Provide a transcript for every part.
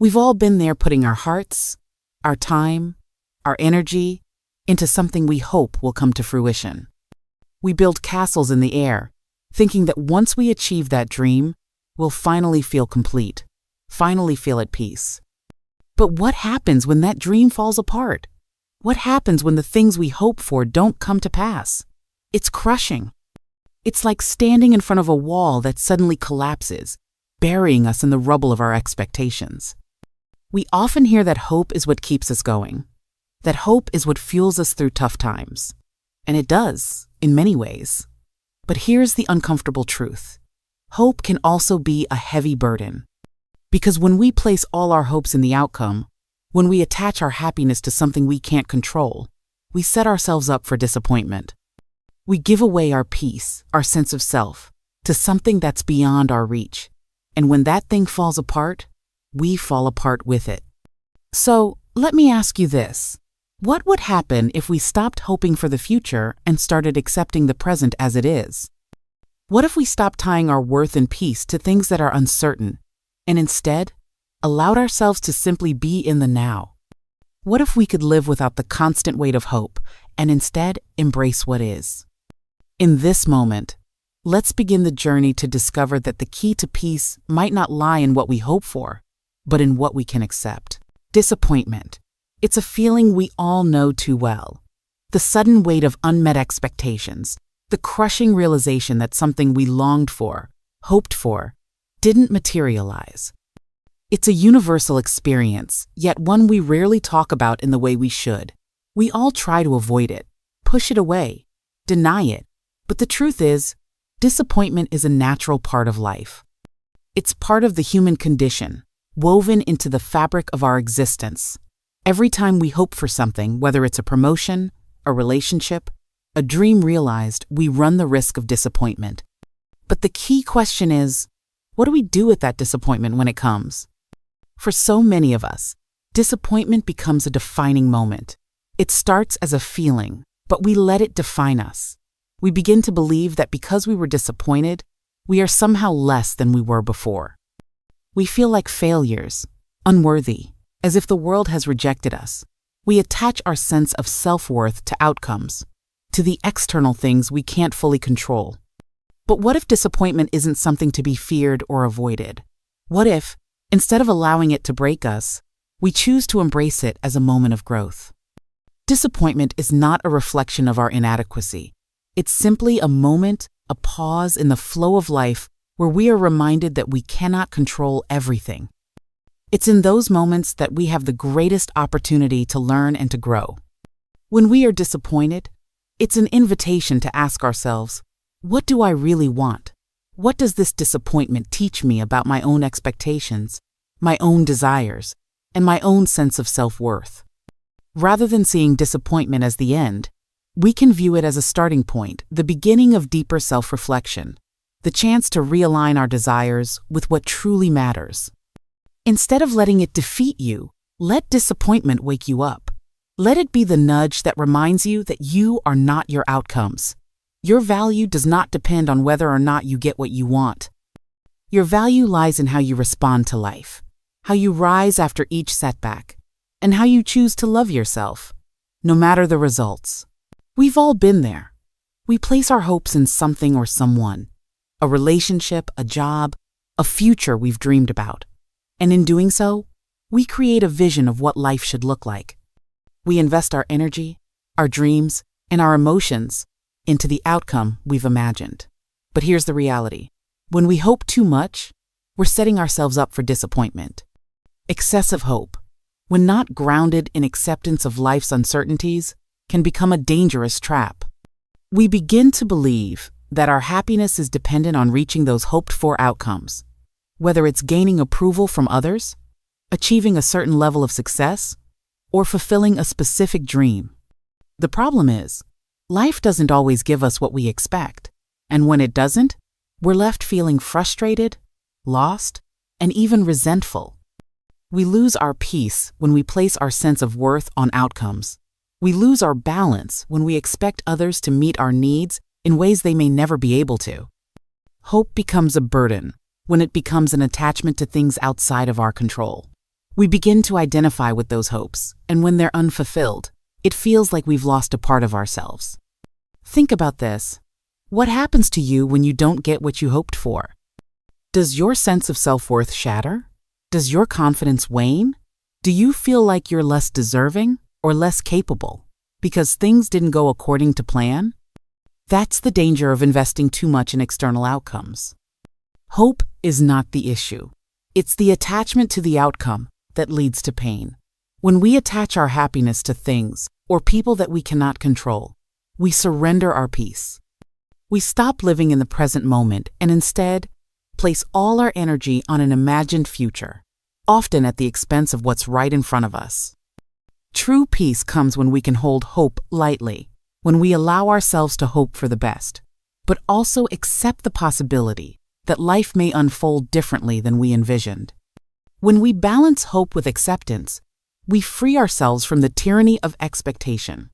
We've all been there putting our hearts, our time, our energy into something we hope will come to fruition. We build castles in the air, thinking that once we achieve that dream, we'll finally feel complete, finally feel at peace. But what happens when that dream falls apart? What happens when the things we hope for don't come to pass? It's crushing. It's like standing in front of a wall that suddenly collapses, burying us in the rubble of our expectations. We often hear that hope is what keeps us going, that hope is what fuels us through tough times. And it does, in many ways. But here's the uncomfortable truth. Hope can also be a heavy burden. Because when we place all our hopes in the outcome, when we attach our happiness to something we can't control, we set ourselves up for disappointment. We give away our peace, our sense of self, to something that's beyond our reach. And when that thing falls apart, we fall apart with it. So, let me ask you this. What would happen if we stopped hoping for the future and started accepting the present as it is? What if we stopped tying our worth and peace to things that are uncertain, and instead allowed ourselves to simply be in the now? What if we could live without the constant weight of hope and instead embrace what is? In this moment, let's begin the journey to discover that the key to peace might not lie in what we hope for, but in what we can accept. Disappointment. It's a feeling we all know too well. The sudden weight of unmet expectations, the crushing realization that something we longed for, hoped for, didn't materialize. It's a universal experience, yet one we rarely talk about in the way we should. We all try to avoid it, push it away, deny it. But the truth is, disappointment is a natural part of life. It's part of the human condition, woven into the fabric of our existence. Every time we hope for something, whether it's a promotion, a relationship, a dream realized, we run the risk of disappointment. But the key question is, what do we do with that disappointment when it comes? For so many of us, disappointment becomes a defining moment. It starts as a feeling, but we let it define us. We begin to believe that because we were disappointed, we are somehow less than we were before. We feel like failures, unworthy, as if the world has rejected us. We attach our sense of self-worth to outcomes, to the external things we can't fully control. But what if disappointment isn't something to be feared or avoided? What if, instead of allowing it to break us, we choose to embrace it as a moment of growth? Disappointment is not a reflection of our inadequacy. It's simply a moment, a pause in the flow of life where we are reminded that we cannot control everything. It's in those moments that we have the greatest opportunity to learn and to grow. When we are disappointed, it's an invitation to ask ourselves, what do I really want? What does this disappointment teach me about my own expectations, my own desires, and my own sense of self-worth? Rather than seeing disappointment as the end, we can view it as a starting point, the beginning of deeper self-reflection, the chance to realign our desires with what truly matters. Instead of letting it defeat you, let disappointment wake you up. Let it be the nudge that reminds you that you are not your outcomes. Your value does not depend on whether or not you get what you want. Your value lies in how you respond to life, how you rise after each setback, and how you choose to love yourself, no matter the results. We've all been there. We place our hopes in something or someone, a relationship, a job, a future we've dreamed about. And in doing so, we create a vision of what life should look like. We invest our energy, our dreams, and our emotions into the outcome we've imagined. But here's the reality. When we hope too much, we're setting ourselves up for disappointment. Excessive hope, when not grounded in acceptance of life's uncertainties, can become a dangerous trap. We begin to believe that our happiness is dependent on reaching those hoped-for outcomes, whether it's gaining approval from others, achieving a certain level of success, or fulfilling a specific dream. The problem is, life doesn't always give us what we expect, and when it doesn't, we're left feeling frustrated, lost, and even resentful. We lose our peace when we place our sense of worth on outcomes. We lose our balance when we expect others to meet our needs in ways they may never be able to. Hope becomes a burden when it becomes an attachment to things outside of our control. We begin to identify with those hopes, and when they're unfulfilled, it feels like we've lost a part of ourselves. Think about this. What happens to you when you don't get what you hoped for? Does your sense of self-worth shatter? Does your confidence wane? Do you feel like you're less deserving or less capable because things didn't go according to plan? That's the danger of investing too much in external outcomes. Hope is not the issue. It's the attachment to the outcome that leads to pain. When we attach our happiness to things or people that we cannot control, we surrender our peace. We stop living in the present moment and instead place all our energy on an imagined future, often at the expense of what's right in front of us. True peace comes when we can hold hope lightly, when we allow ourselves to hope for the best, but also accept the possibility that life may unfold differently than we envisioned. When we balance hope with acceptance, we free ourselves from the tyranny of expectation.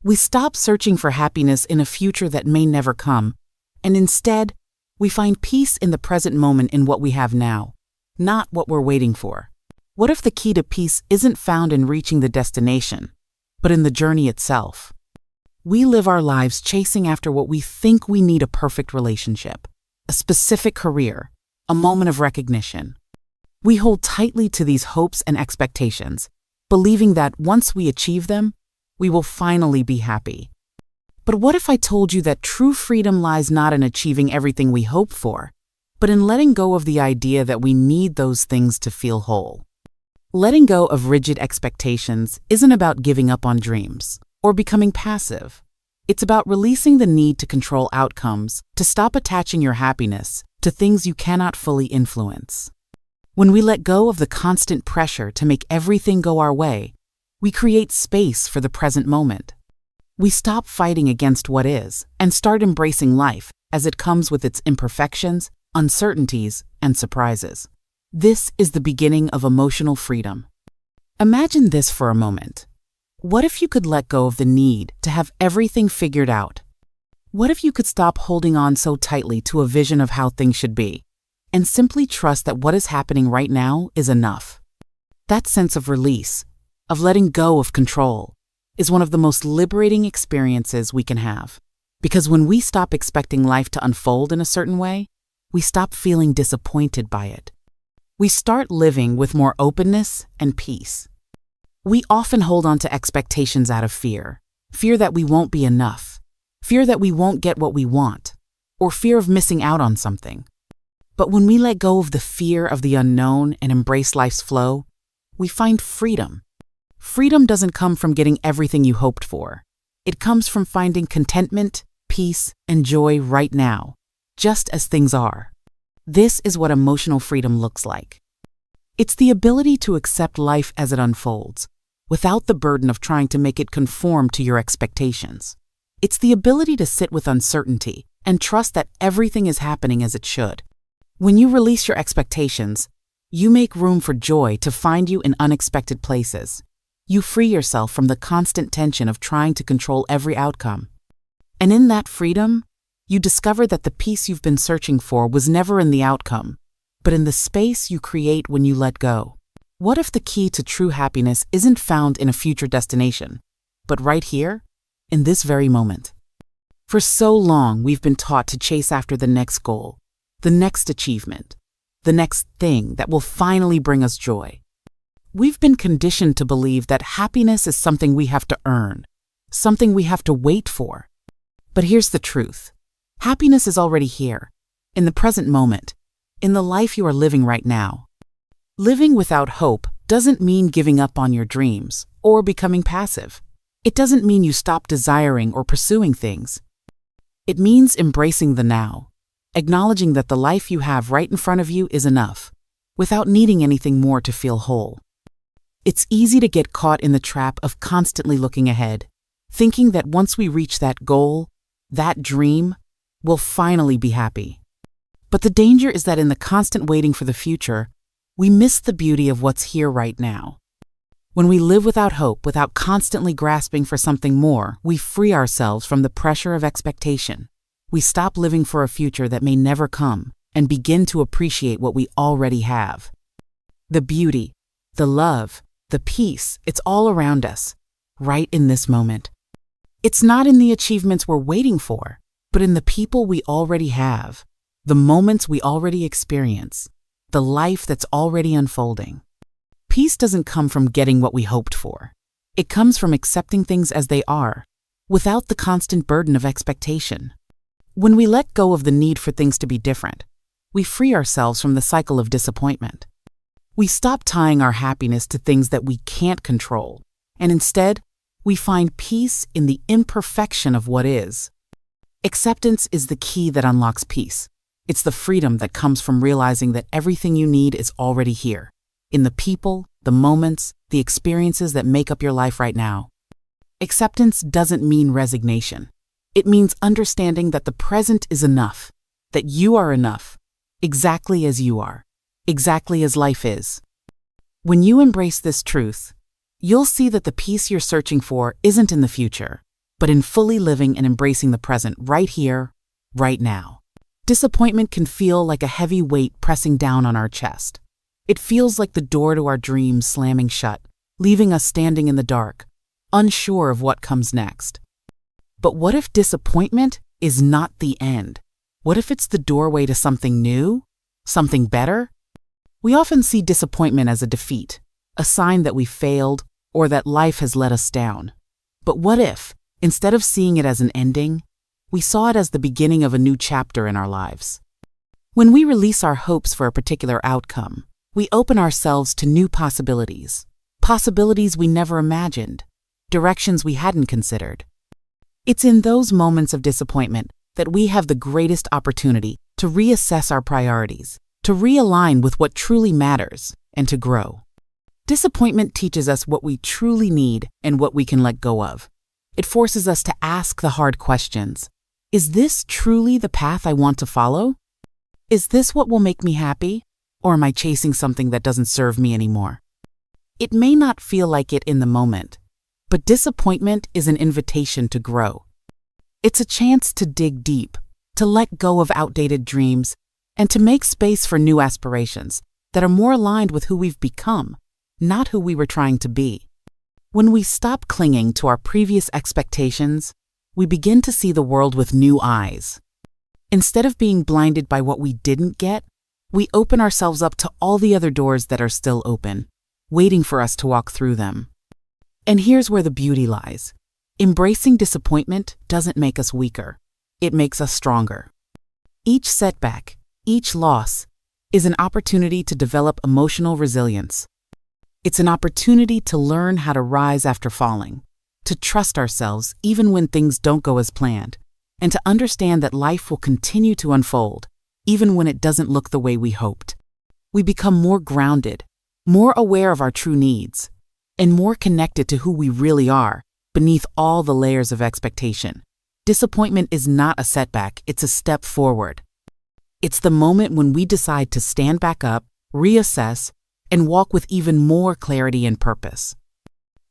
We stop searching for happiness in a future that may never come, and instead, we find peace in the present moment in what we have now, not what we're waiting for. What if the key to peace isn't found in reaching the destination, but in the journey itself? We live our lives chasing after what we think we need: a perfect relationship, a specific career, a moment of recognition. We hold tightly to these hopes and expectations, believing that once we achieve them, we will finally be happy. But what if I told you that true freedom lies not in achieving everything we hope for, but in letting go of the idea that we need those things to feel whole? Letting go of rigid expectations isn't about giving up on dreams or becoming passive. It's about releasing the need to control outcomes, to stop attaching your happiness to things you cannot fully influence. When we let go of the constant pressure to make everything go our way, we create space for the present moment. We stop fighting against what is and start embracing life as it comes with its imperfections, uncertainties, and surprises. This is the beginning of emotional freedom. Imagine this for a moment. What if you could let go of the need to have everything figured out? What if you could stop holding on so tightly to a vision of how things should be and simply trust that what is happening right now is enough? That sense of release, of letting go of control, is one of the most liberating experiences we can have. Because when we stop expecting life to unfold in a certain way, we stop feeling disappointed by it. We start living with more openness and peace. We often hold on to expectations out of fear that we won't be enough, fear that we won't get what we want, or fear of missing out on something. But when we let go of the fear of the unknown and embrace life's flow, we find freedom. Freedom doesn't come from getting everything you hoped for. It comes from finding contentment, peace, and joy right now, just as things are. This is what emotional freedom looks like. It's the ability to accept life as it unfolds, without the burden of trying to make it conform to your expectations. It's the ability to sit with uncertainty and trust that everything is happening as it should. When you release your expectations, you make room for joy to find you in unexpected places. You free yourself from the constant tension of trying to control every outcome. And in that freedom, you discover that the peace you've been searching for was never in the outcome, but in the space you create when you let go. What if the key to true happiness isn't found in a future destination, but right here, in this very moment? For so long, we've been taught to chase after the next goal, the next achievement, the next thing that will finally bring us joy. We've been conditioned to believe that happiness is something we have to earn, something we have to wait for. But here's the truth. Happiness is already here, in the present moment, in the life you are living right now. Living without hope doesn't mean giving up on your dreams or becoming passive. It doesn't mean you stop desiring or pursuing things. It means embracing the now, acknowledging that the life you have right in front of you is enough, without needing anything more to feel whole. It's easy to get caught in the trap of constantly looking ahead, thinking that once we reach that goal, that dream, we'll finally be happy. But the danger is that in the constant waiting for the future, we miss the beauty of what's here right now. When we live without hope, without constantly grasping for something more, we free ourselves from the pressure of expectation. We stop living for a future that may never come and begin to appreciate what we already have. The beauty, the love, the peace, it's all around us, right in this moment. It's not in the achievements we're waiting for, but in the people we already have, the moments we already experience, the life that's already unfolding. Peace doesn't come from getting what we hoped for. It comes from accepting things as they are, without the constant burden of expectation. When we let go of the need for things to be different, we free ourselves from the cycle of disappointment. We stop tying our happiness to things that we can't control, and instead, we find peace in the imperfection of what is. Acceptance is the key that unlocks peace. It's the freedom that comes from realizing that everything you need is already here, in the people, the moments, the experiences that make up your life right now. Acceptance doesn't mean resignation. It means understanding that the present is enough, that you are enough, exactly as you are, exactly as life is. When you embrace this truth, you'll see that the peace you're searching for isn't in the future, but in fully living and embracing the present right here, right now. Disappointment can feel like a heavy weight pressing down on our chest. It feels like the door to our dreams slamming shut, leaving us standing in the dark, unsure of what comes next. But what if disappointment is not the end? What if it's the doorway to something new, something better? We often see disappointment as a defeat, a sign that we failed or that life has let us down. But what if, instead of seeing it as an ending, we saw it as the beginning of a new chapter in our lives? When we release our hopes for a particular outcome, we open ourselves to new possibilities, possibilities we never imagined, directions we hadn't considered. It's in those moments of disappointment that we have the greatest opportunity to reassess our priorities, to realign with what truly matters, and to grow. Disappointment teaches us what we truly need and what we can let go of. It forces us to ask the hard questions. Is this truly the path I want to follow? Is this what will make me happy? Or am I chasing something that doesn't serve me anymore? It may not feel like it in the moment, but disappointment is an invitation to grow. It's a chance to dig deep, to let go of outdated dreams, and to make space for new aspirations that are more aligned with who we've become, not who we were trying to be. When we stop clinging to our previous expectations, we begin to see the world with new eyes. Instead of being blinded by what we didn't get, we open ourselves up to all the other doors that are still open, waiting for us to walk through them. And here's where the beauty lies. Embracing disappointment doesn't make us weaker. It makes us stronger. Each setback, each loss, is an opportunity to develop emotional resilience. It's an opportunity to learn how to rise after falling, to trust ourselves even when things don't go as planned, and to understand that life will continue to unfold, even when it doesn't look the way we hoped. We become more grounded, more aware of our true needs, and more connected to who we really are beneath all the layers of expectation. Disappointment is not a setback, it's a step forward. It's the moment when we decide to stand back up, reassess, and walk with even more clarity and purpose.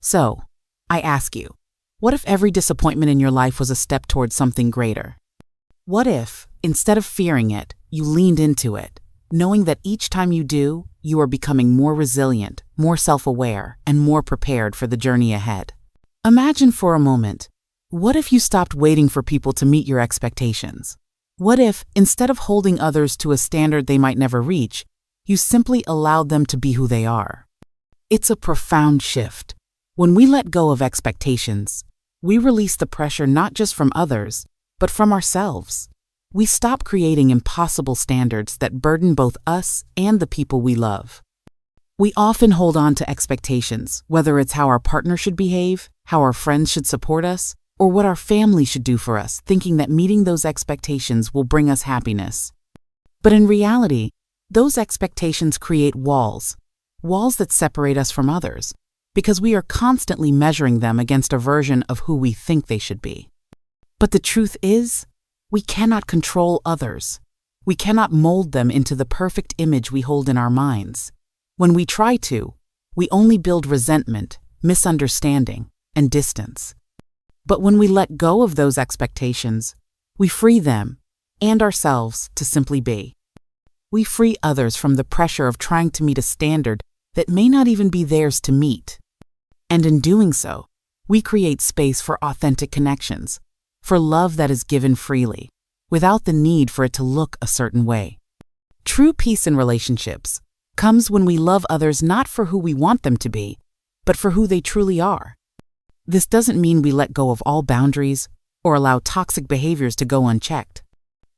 So, I ask you, what if every disappointment in your life was a step towards something greater? What if, instead of fearing it, you leaned into it, knowing that each time you do, you are becoming more resilient, more self-aware, and more prepared for the journey ahead? Imagine for a moment, what if you stopped waiting for people to meet your expectations? What if, instead of holding others to a standard they might never reach, you simply allowed them to be who they are? It's a profound shift. When we let go of expectations, we release the pressure not just from others, but from ourselves. We stop creating impossible standards that burden both us and the people we love. We often hold on to expectations, whether it's how our partner should behave, how our friends should support us, or what our family should do for us, thinking that meeting those expectations will bring us happiness. But in reality, those expectations create walls that separate us from others, because we are constantly measuring them against a version of who we think they should be. But the truth is, we cannot control others. We cannot mold them into the perfect image we hold in our minds. When we try to, we only build resentment, misunderstanding, and distance. But when we let go of those expectations, we free them and ourselves to simply be. We free others from the pressure of trying to meet a standard that may not even be theirs to meet. And in doing so, we create space for authentic connections, for love that is given freely, without the need for it to look a certain way. True peace in relationships comes when we love others not for who we want them to be, but for who they truly are. This doesn't mean we let go of all boundaries or allow toxic behaviors to go unchecked.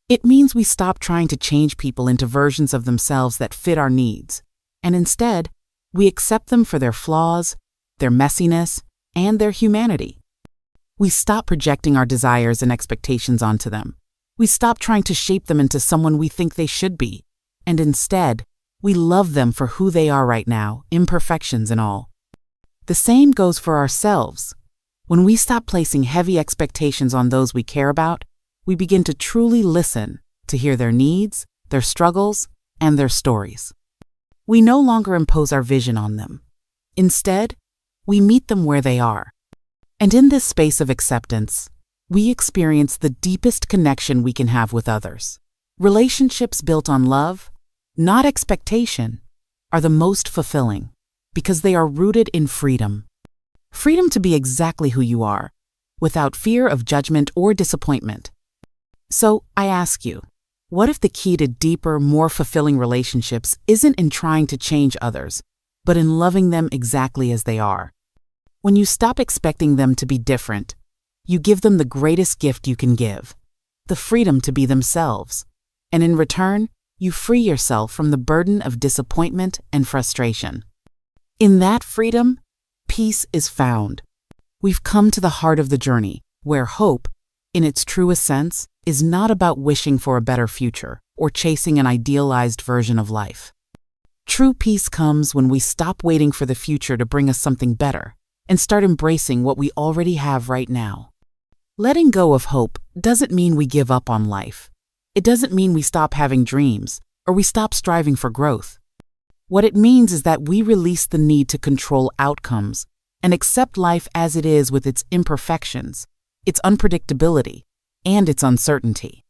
It means we stop trying to change people into versions of themselves that fit our needs, and instead, we accept them for their flaws, their messiness, and their humanity. We stop projecting our desires and expectations onto them. We stop trying to shape them into someone we think they should be, and instead, we love them for who they are right now, imperfections and all. The same goes for ourselves. When we stop placing heavy expectations on those we care about, we begin to truly listen to hear their needs, their struggles, and their stories. We no longer impose our vision on them. Instead, we meet them where they are. And in this space of acceptance, we experience the deepest connection we can have with others. Relationships built on love, not expectation, are the most fulfilling because they are rooted in freedom. Freedom to be exactly who you are, without fear of judgment or disappointment. So I ask you, what if the key to deeper, more fulfilling relationships isn't in trying to change others, but in loving them exactly as they are? When you stop expecting them to be different, you give them the greatest gift you can give, the freedom to be themselves. And in return, you free yourself from the burden of disappointment and frustration. In that freedom, peace is found. We've come to the heart of the journey, where hope, in its truest sense, is not about wishing for a better future or chasing an idealized version of life. True peace comes when we stop waiting for the future to bring us something better and start embracing what we already have right now. Letting go of hope doesn't mean we give up on life. It doesn't mean we stop having dreams or we stop striving for growth. What it means is that we release the need to control outcomes and accept life as it is with its imperfections, its unpredictability, and its uncertainty.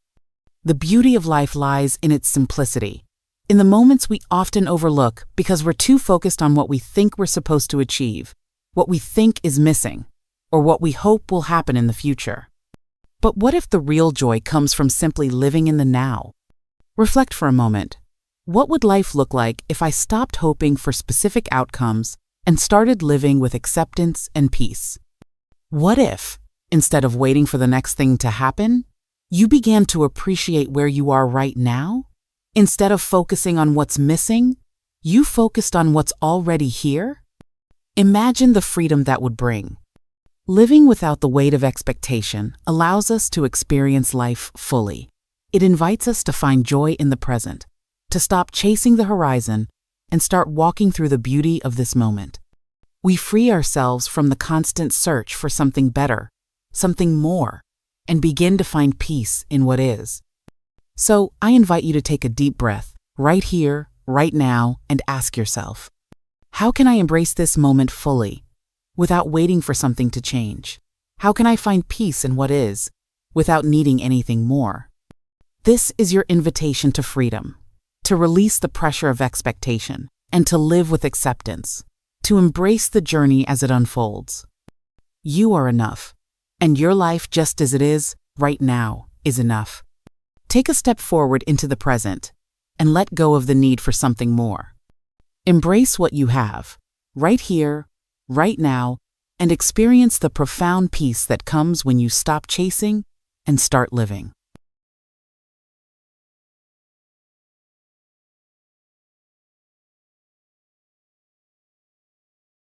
The beauty of life lies in its simplicity, in the moments we often overlook because we're too focused on what we think we're supposed to achieve, what we think is missing, or what we hope will happen in the future. But what if the real joy comes from simply living in the now? Reflect for a moment. What would life look like if I stopped hoping for specific outcomes and started living with acceptance and peace? What if, instead of waiting for the next thing to happen, you began to appreciate where you are right now? Instead of focusing on what's missing, you focused on what's already here? Imagine the freedom that would bring. Living without the weight of expectation allows us to experience life fully. It invites us to find joy in the present, to stop chasing the horizon and start walking through the beauty of this moment. We free ourselves from the constant search for something better, something more, and begin to find peace in what is. So I invite you to take a deep breath right here, right now, and ask yourself, how can I embrace this moment fully without waiting for something to change? How can I find peace in what is without needing anything more? This is your invitation to freedom, to release the pressure of expectation, and to live with acceptance, to embrace the journey as it unfolds. You are enough, and your life just as it is right now is enough. Take a step forward into the present and let go of the need for something more. Embrace what you have, right here, right now, and experience the profound peace that comes when you stop chasing and start living.